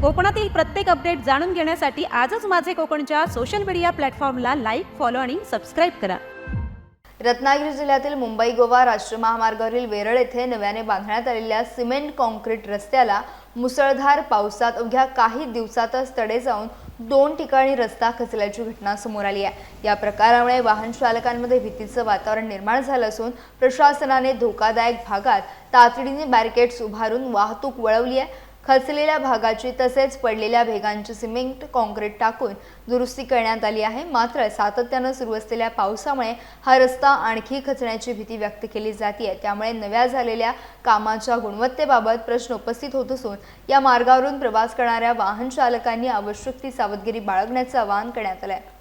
कोकणातील प्रत्येक अपडेट जाणून घेण्यासाठी आजच माझे कोकणच्या सोशल मीडिया प्लॅटफॉर्मला लाईक, फॉलो आणि सबस्क्राईब करा। रत्नागिरी जिल्ह्यातील मुंबई गोवा राष्ट्रीय महामार्गावरील वेरळ येथे नव्याने बांधण्यात आलेल्या सिमेंट कॉन्क्रीट रस्त्याला मुसळधार पावसात अवघ्या काही दिवसातच तडे जाऊन 2 ठिकाणी रस्ता खचल्याची घटना समोर आली आहे। या प्रकारामुळे वाहन चालकांमध्ये भीतीचं वातावरण निर्माण झालं असून प्रशासनाने धोकादायक भागात तातडीने बॅरिकेड्स उभारून वाहतूक वळवली आहे। खचलेल्या भागाची तसेच पडलेल्या भेगांची सिमेंट कॉन्क्रीट टाकून दुरुस्ती करण्यात आली आहे। मात्र सातत्याने सुरू असलेल्या पावसामुळे हा रस्ता आणखी खचण्याची भीती व्यक्त केली जाते। त्यामुळे नव्या झालेल्या कामाच्या गुणवत्तेबाबत प्रश्न उपस्थित होत असून या मार्गावरून प्रवास करणाऱ्या वाहन चालकांनी आवश्यक ती सावधगिरी बाळगण्याचे आवाहन करण्यात आले आहे।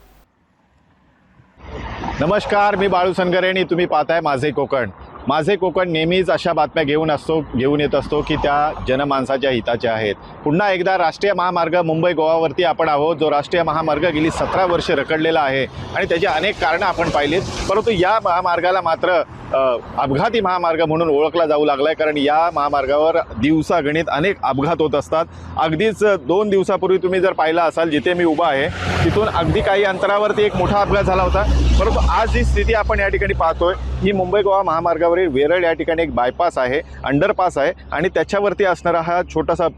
नमस्कार, मी बाळू सनगरे आणि तुम्ही पाहताय माझे कोकण। माझे कोकण नेहमीच अशा बातम्या घेऊन येत असतो की त्या जनमानसाच्या हिताच्या आहेत। पुन्हा एकदा राष्ट्रीय महामार्ग मुंबई गोवावरती आपण आहोत, जो राष्ट्रीय महामार्ग गेली 17 वर्षे रखडलेला आहे आणि त्याची अनेक कारणं आपण पाहिलीत। परंतु या महामार्गाला मात्र अपघाती महामार्ग म्हणून ओळखला जाऊ लागला आहे, कारण या महामार्गावर दिवसागणित अनेक अपघात होत असतात। अगदीच 2 दिवसापूर्वी तुम्ही जर पाहिला असाल, जिथे मी उभा आहे तिथून अगदी काही अंतरावरती एक मोठा अपघात झाला होता। परंतु आज जी स्थिती आपण या ठिकाणी पाहतोय ही मुंबई गोवा महामार्गावरील वेरळ या ठिकाणी एक बायपास आहे, अंडरपास आहे आणि त्याच्यावरती असणारा हा छोटासा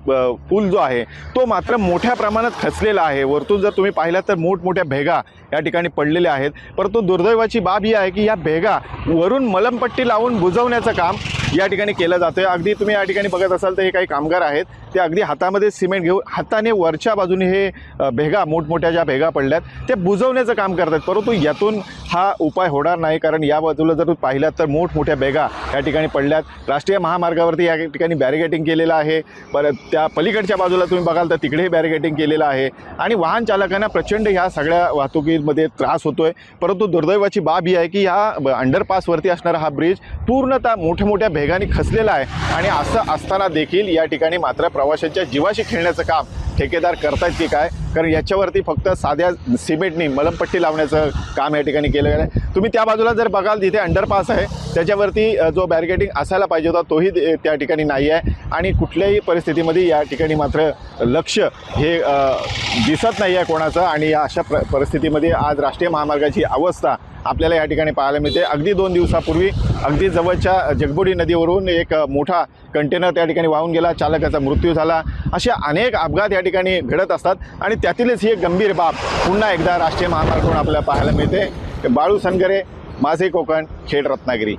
पूल जो आहे तो मात्र मोठ्या प्रमाणात खचलेला आहे। वरतून जर तुम्ही पाहिलात तर मोठमोठ्या भेगा या ठिकाणी पडलेल्या आहेत। परंतु दुर्दैवाची बाब ही आहे की या भेगा वरून मलमपट्टी लावून बुजवण्याचं काम या ठिकाणी केलं जातं। अगदी तुम्ही या ठिकाणी बघत असाल तर हे काही कामगार आहेत, ते अगदी हातामध्ये सिमेंट घेऊन हाताने वरच्या बाजूने हे भेगा मोठमोठ्या ज्या भेगा पडल्यात ते बुजवण्याचं काम करतात। परंतु यातून हा उपाय होणार नाही, कारण या बाजूला जर पाहिलात तर मोठमोठ्या भेगा या ठिकाणी पडल्यात। राष्ट्रीय महामार्गावरती या ठिकाणी बॅरिगेटिंग केलेलं आहे, परत त्या पलीकडच्या बाजूला तुम्ही बघाल तर तिकडेही बॅरिगेटिंग केलेलं आहे आणि वाहन चालकांना प्रचंड ह्या सगळ्या वाहतुकीमध्ये त्रास होतोय। परंतु दुर्दैवाची बाब ही आहे की ह्या अंडरपासवरती असणारा हा ब्रिज पूर्णतः मोठमोठ्या भेगांनी खचलेला आहे आणि असं असताना देखील या ठिकाणी मात्र प्रवाशांच्या जीवाशी खेळण्याचं काम ठेकेदार करतायत की काय, कारण याच्यावरती फक्त साध्या सिमेंटनी मलमपट्टी लावण्याचं काम या ठिकाणी केलं गेलं आहे। तुम्ही त्या बाजूला जर बघाल तिथे अंडरपास आहे, त्याच्यावरती जो बॅरिकेडिंग असायला पाहिजे होता तोही त्या ठिकाणी नाही आहे आणि कुठल्याही परिस्थितीमध्ये या ठिकाणी मात्र लक्ष हे दिसत नाही आहे कोणाचं। आणि या अशा परिस्थितीमध्ये आज राष्ट्रीय महामार्गाची अवस्था आपल्याला या ठिकाणी पाहायला मिळते। अगदी 2 दिवसापूर्वी अगदी जवळच्या जगबुडी नदीवरून एक मोठा कंटेनर त्या ठिकाणी वाहून गेला, चालकाचा मृत्यू झाला। अशा अनेक अपघात या ठिकाणी घडत असतात आणि त्यातीलच ही एक गंभीर बाब पुन्हा एकदा राष्ट्रीय महामार्गावरून आपल्याला पाहायला मिळते। बाळू सनगरे, माझे कोकण, खेड, रत्नागिरी।